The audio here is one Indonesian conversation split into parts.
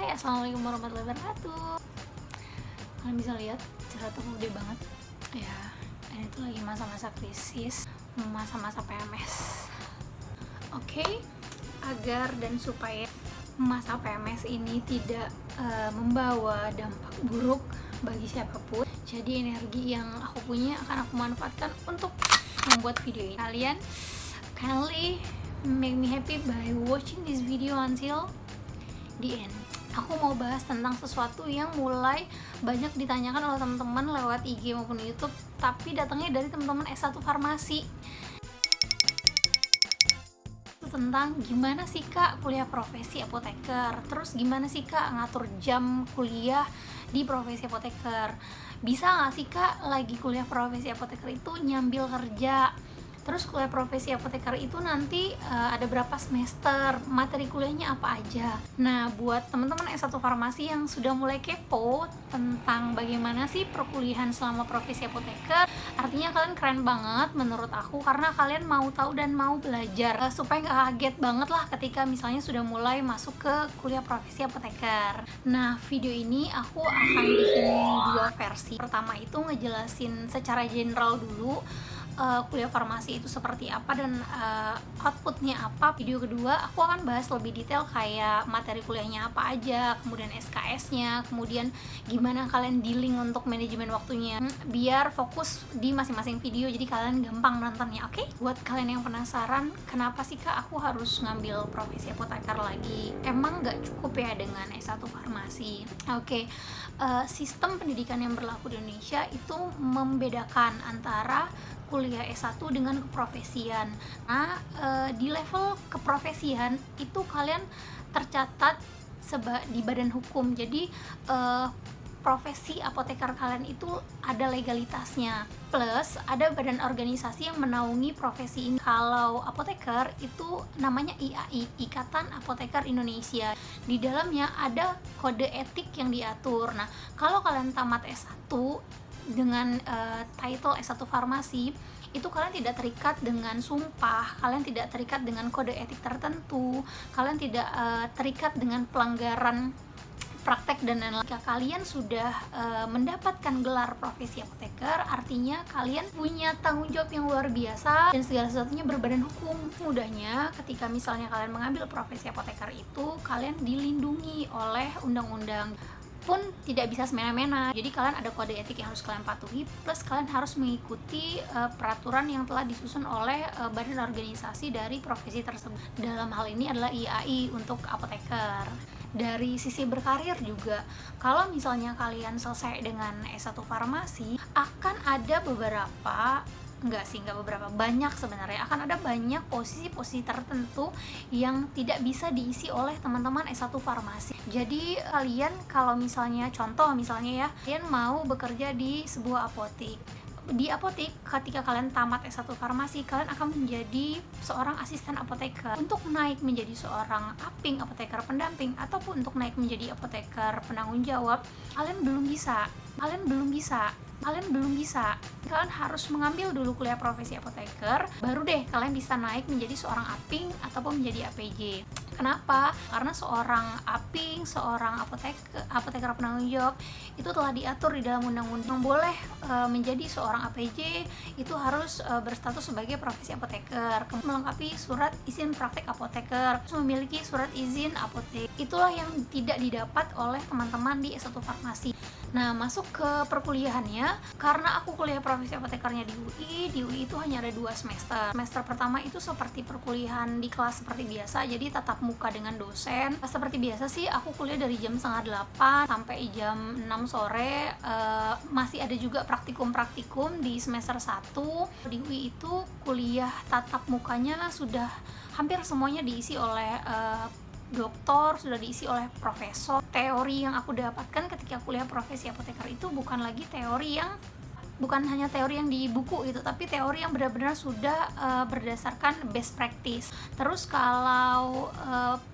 Assalamualaikum warahmatullahi wabarakatuh. Kalian bisa lihat cerita aku gede banget ya. Ini tuh lagi masa-masa krisis, masa-masa PMS. Oke, agar dan supaya masa PMS ini tidak membawa dampak buruk bagi siapapun, jadi energi yang aku punya akan aku manfaatkan untuk membuat video ini. Kalian kindly make me happy by watching this video until the end. Aku mau bahas tentang sesuatu yang mulai banyak ditanyakan oleh teman-teman lewat IG maupun YouTube, tapi datangnya dari teman-teman S1 Farmasi. Itu tentang gimana sih Kak kuliah profesi apoteker, terus gimana sih Kak ngatur jam kuliah di profesi apoteker, bisa nggak sih Kak lagi kuliah profesi apoteker itu nyambil kerja. Terus kuliah profesi apoteker itu nanti ada berapa semester, materi kuliahnya apa aja. Nah, buat teman-teman S1 Farmasi yang sudah mulai kepo tentang bagaimana sih perkuliahan selama profesi apoteker, artinya kalian keren banget menurut aku, karena kalian mau tahu dan mau belajar supaya nggak kaget banget lah ketika misalnya sudah mulai masuk ke kuliah profesi apoteker. Nah, video ini aku akan bikin dua versi. Pertama itu ngejelasin secara general dulu kuliah farmasi itu seperti apa dan outputnya apa. Video kedua aku akan bahas lebih detail kayak materi kuliahnya apa aja, kemudian SKS-nya, kemudian gimana kalian dealing untuk manajemen waktunya, biar fokus di masing-masing video jadi kalian gampang nontonnya. Oke? Buat kalian yang penasaran kenapa sih Kak aku harus ngambil profesi apoteker lagi, emang gak cukup ya dengan S1 Farmasi? Oke. Sistem pendidikan yang berlaku di Indonesia itu membedakan antara kuliah S1 dengan keprofesian. Nah, di level keprofesian itu kalian tercatat di badan hukum. Jadi profesi apoteker kalian itu ada legalitasnya, plus ada badan organisasi yang menaungi profesi ini. Kalau apoteker itu namanya IAI, Ikatan Apoteker Indonesia. Di dalamnya ada kode etik yang diatur. Nah, kalau kalian tamat S1 dengan title S1 Farmasi, itu kalian tidak terikat dengan sumpah, kalian tidak terikat dengan kode etik tertentu, kalian tidak terikat dengan pelanggaran praktek dan lain-lain. Jika kalian sudah mendapatkan gelar profesi apoteker, artinya kalian punya tanggung jawab yang luar biasa dan segala sesuatunya berbadan hukum. Mudahnya, ketika misalnya kalian mengambil profesi apoteker itu, kalian dilindungi oleh undang-undang, pun tidak bisa semena-mena. Jadi kalian ada kode etik yang harus kalian patuhi, plus kalian harus mengikuti peraturan yang telah disusun oleh badan organisasi dari profesi tersebut. Dalam hal ini adalah IAI untuk apoteker. Dari sisi berkarir juga, kalau misalnya kalian selesai dengan S1 Farmasi, akan ada banyak sebenarnya, akan ada banyak posisi-posisi tertentu yang tidak bisa diisi oleh teman-teman S1 Farmasi. Jadi kalian kalau misalnya ya, kalian mau bekerja di sebuah apotik. Di apotik, ketika kalian tamat S1 Farmasi, kalian akan menjadi seorang asisten apoteker. Untuk naik menjadi seorang APING, apoteker pendamping, ataupun untuk naik menjadi apoteker penanggung jawab, kalian belum bisa. Kalian harus mengambil dulu kuliah profesi apoteker, baru deh kalian bisa naik menjadi seorang APING ataupun menjadi APJ. Kenapa? Karena seorang APING, seorang apoteker penanggung jawab itu telah diatur di dalam undang-undang. Boleh menjadi seorang APJ itu harus berstatus sebagai profesi apoteker, melengkapi surat izin praktek apoteker, memiliki surat izin apotek. Itulah yang tidak didapat oleh teman-teman di S1 Farmasi. Nah, masuk ke perkuliahannya, karena aku kuliah profesi apotekernya di UI itu hanya ada 2 semester. Semester pertama itu seperti perkuliahan di kelas seperti biasa, jadi tatap muka dengan dosen. Seperti biasa sih, aku kuliah dari jam 7:30 sampai jam 6 sore. Masih ada juga praktikum di semester 1. Di UI itu kuliah tatap mukanya sudah hampir semuanya diisi oleh doktor, sudah diisi oleh profesor. Teori yang aku dapatkan ketika kuliah profesi apoteker itu bukan hanya teori yang di buku itu, tapi teori yang benar-benar sudah berdasarkan best practice. Terus kalau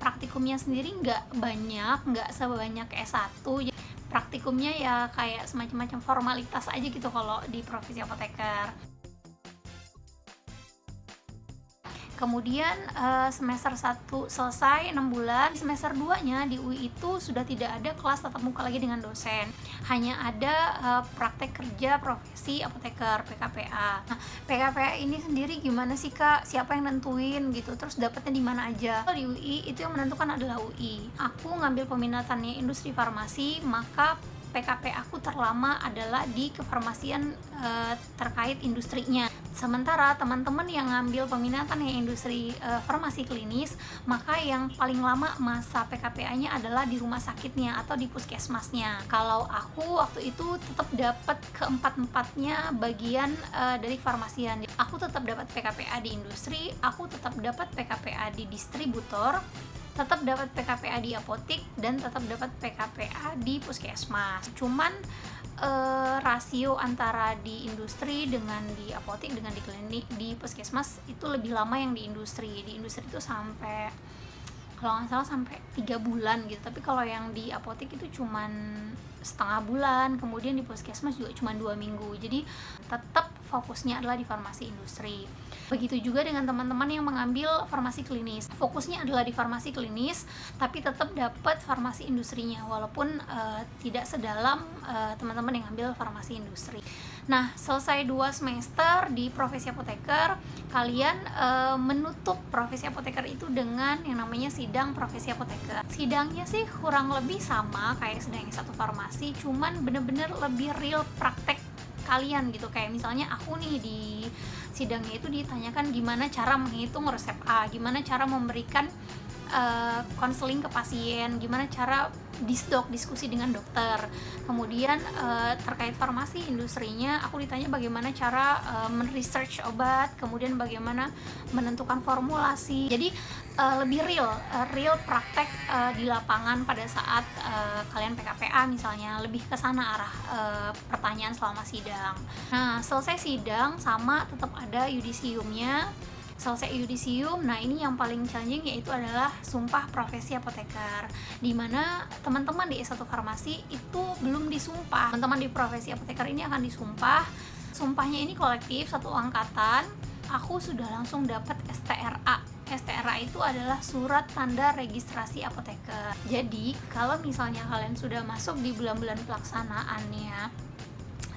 praktikumnya sendiri nggak sebanyak S1, praktikumnya ya kayak semacam formalitas aja gitu kalau di profesi apoteker. Kemudian semester 1 selesai 6 bulan, semester 2-nya di UI itu sudah tidak ada kelas tatap muka lagi dengan dosen. Hanya ada praktek kerja profesi apoteker PKPA. Nah, PKPA ini sendiri gimana sih Kak? Siapa yang nentuin gitu? Terus dapatnya di mana aja? Kalau di UI itu yang menentukan adalah UI. Aku ngambil peminatannya industri farmasi, maka PKP aku terlama adalah di kefarmasian terkait industrinya. Sementara teman-teman yang ngambil peminatan yang industri farmasi klinis, maka yang paling lama masa PKPA-nya adalah di rumah sakitnya atau di puskesmasnya. Kalau aku waktu itu tetap dapat keempat-empatnya bagian dari farmasian. Aku tetap dapat PKPA di industri, aku tetap dapat PKPA di distributor, tetap dapat PKPA di apotik, dan tetap dapat PKPA di puskesmas. Cuman rasio antara di industri dengan di apotik dengan di klinik di puskesmas itu lebih lama yang di industri. Di industri itu sampai, kalau nggak salah sampai 3 bulan gitu, tapi kalau yang di apotik itu cuman setengah bulan, kemudian di puskesmas juga cuma 2 minggu. Jadi tetap fokusnya adalah di farmasi industri. Begitu juga dengan teman-teman yang mengambil farmasi klinis, fokusnya adalah di farmasi klinis, tapi tetap dapat farmasi industrinya, walaupun tidak sedalam teman-teman yang ambil farmasi industri. Nah, selesai 2 semester di profesi apoteker, kalian menutup profesi apoteker itu dengan yang namanya sidang profesi apoteker. Sidangnya sih kurang lebih sama kayak sidang S1 farmasi, cuman bener-bener lebih real praktek kalian gitu. Kayak misalnya aku nih di sidangnya itu ditanyakan gimana cara menghitung resep A, gimana cara memberikan konseling ke pasien, gimana cara diskusi dengan dokter. Kemudian terkait farmasi industrinya, aku ditanya bagaimana cara men-research obat, kemudian bagaimana menentukan formulasi. Jadi lebih real praktek di lapangan pada saat kalian PKPA misalnya, lebih ke sana arah pertanyaan selama sidang. Nah, selesai sidang sama tetap ada yudisiumnya. Selesai yudisium, nah ini yang paling challenging yaitu adalah sumpah profesi apoteker, dimana teman-teman di S1 farmasi itu belum disumpah. Teman-teman di profesi apoteker ini akan disumpah. Sumpahnya ini kolektif, satu angkatan. Aku sudah langsung dapat STRA. STRA itu adalah surat tanda registrasi apoteker. Jadi kalau misalnya kalian sudah masuk di bulan-bulan pelaksanaannya,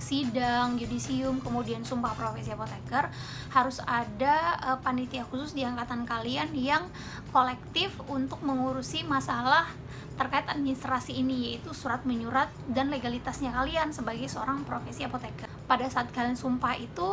sidang, yudisium, kemudian sumpah profesi apoteker, harus ada panitia khusus di angkatan kalian yang kolektif untuk mengurusi masalah terkait administrasi ini, yaitu surat menyurat dan legalitasnya kalian sebagai seorang profesi apoteker. Pada saat kalian sumpah itu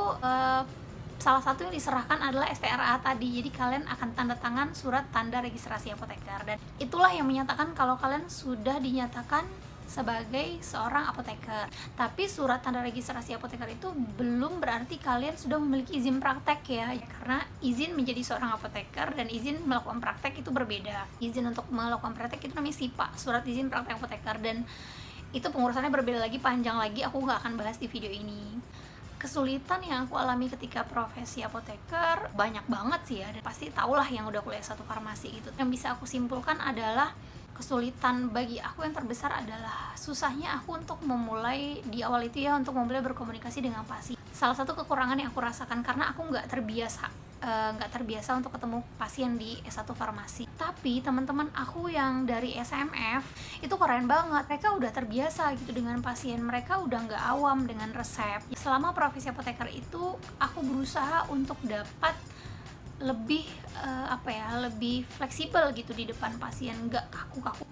salah satu yang diserahkan adalah STRA tadi. Jadi kalian akan tanda tangan surat tanda registrasi apoteker, dan itulah yang menyatakan kalau kalian sudah dinyatakan sebagai seorang apoteker. Tapi surat tanda registrasi apoteker itu belum berarti kalian sudah memiliki izin praktek ya, karena izin menjadi seorang apoteker dan izin melakukan praktek itu berbeda. Izin untuk melakukan praktek itu namanya SIPA, surat izin praktek apoteker, dan itu pengurusannya berbeda lagi, panjang lagi, aku nggak akan bahas di video ini. Kesulitan yang aku alami ketika profesi apoteker banyak banget sih ya, dan pasti tahulah yang udah kuliah S1 farmasi gitu. Yang bisa aku simpulkan adalah kesulitan bagi aku yang terbesar adalah susahnya aku untuk memulai di awal itu ya, untuk memulai berkomunikasi dengan pasien. Salah satu kekurangan yang aku rasakan karena aku nggak terbiasa untuk ketemu pasien di S1 farmasi. Tapi teman-teman aku yang dari SMF itu keren banget, mereka udah terbiasa gitu dengan pasien, mereka udah nggak awam dengan resep. Selama profesi apoteker itu aku berusaha untuk dapat lebih lebih fleksibel gitu di depan pasien, nggak kaku-kaku.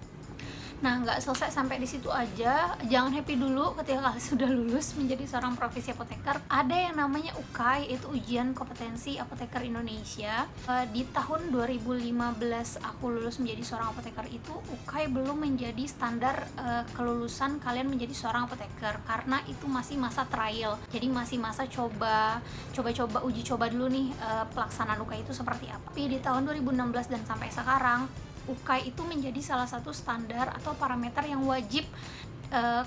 Nah, nggak selesai sampai di situ aja. Jangan happy dulu ketika kalian sudah lulus menjadi seorang profesi apoteker. Ada yang namanya UKAI, itu Ujian Kompetensi Apoteker Indonesia. Di tahun 2015 aku lulus menjadi seorang apoteker itu, UKAI belum menjadi standar kelulusan kalian menjadi seorang apoteker, karena itu masih masa trial. Jadi masih masa uji coba dulu nih pelaksanaan UKAI itu seperti apa. Tapi di tahun 2016 dan sampai sekarang, UKAI itu menjadi salah satu standar atau parameter yang wajib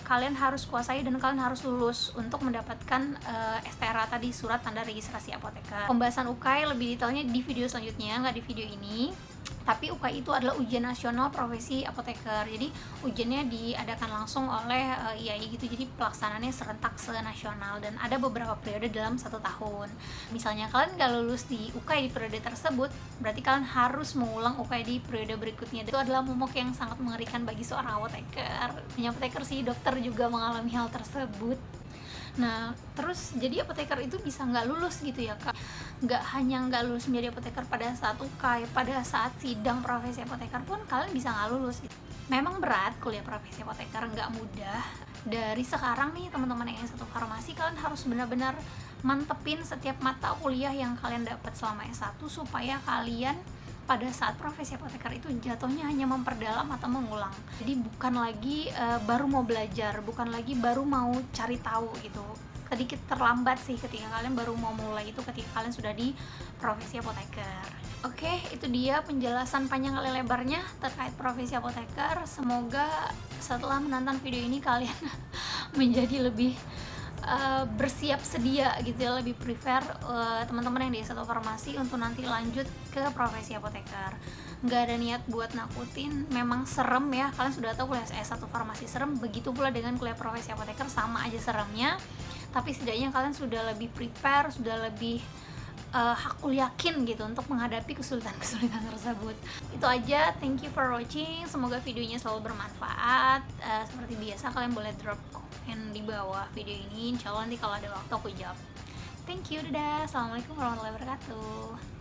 kalian harus kuasai dan kalian harus lulus untuk mendapatkan STRA tadi, surat tanda registrasi apoteker. Pembahasan UKAI lebih detailnya di video selanjutnya, nggak di video ini. Tapi UKAI itu adalah ujian nasional profesi apoteker. Jadi ujiannya diadakan langsung oleh IAI gitu. Jadi pelaksanaannya serentak senasional dan ada beberapa periode dalam 1 tahun. Misalnya kalian nggak lulus di UKAI di periode tersebut, berarti kalian harus mengulang UKAI di periode berikutnya. Itu adalah momok yang sangat mengerikan bagi seorang apoteker. Hanya apoteker sih, dokter juga mengalami hal tersebut. Nah, terus jadi apoteker itu bisa nggak lulus gitu ya kak? Nggak hanya nggak lulus menjadi apoteker pada saat UKAI, pada saat sidang profesi apoteker pun kalian bisa nggak lulus gitu. Memang berat kuliah profesi apoteker, nggak mudah. Dari sekarang nih teman-teman yang S1 farmasi, kalian harus benar-benar mantepin setiap mata kuliah yang kalian dapat selama S1 supaya kalian pada saat profesi apoteker itu jatuhnya hanya memperdalam atau mengulang. Jadi bukan lagi baru mau belajar, bukan lagi baru mau cari tahu gitu. Sedikit terlambat sih ketika kalian baru mau mulai itu ketika kalian sudah di profesi apoteker. Oke, itu dia penjelasan panjang kali lebarnya terkait profesi apoteker. Semoga setelah menonton video ini kalian menjadi lebih bersiap sedia gitu ya, lebih prepare teman-teman yang di S1 farmasi untuk nanti lanjut ke profesi apoteker. Nggak ada niat buat nakutin, memang serem ya, kalian sudah tahu kuliah S1 farmasi serem, begitu pula dengan kuliah profesi apoteker sama aja seremnya, tapi setidaknya kalian sudah lebih prepare, sudah lebih aku yakin gitu untuk menghadapi kesulitan-kesulitan tersebut. Itu aja, thank you for watching, semoga videonya selalu bermanfaat. Seperti biasa kalian boleh drop komen di bawah video ini, insya Allah nanti kalau ada waktu aku jawab. Thank you, dadah, assalamualaikum warahmatullahi wabarakatuh.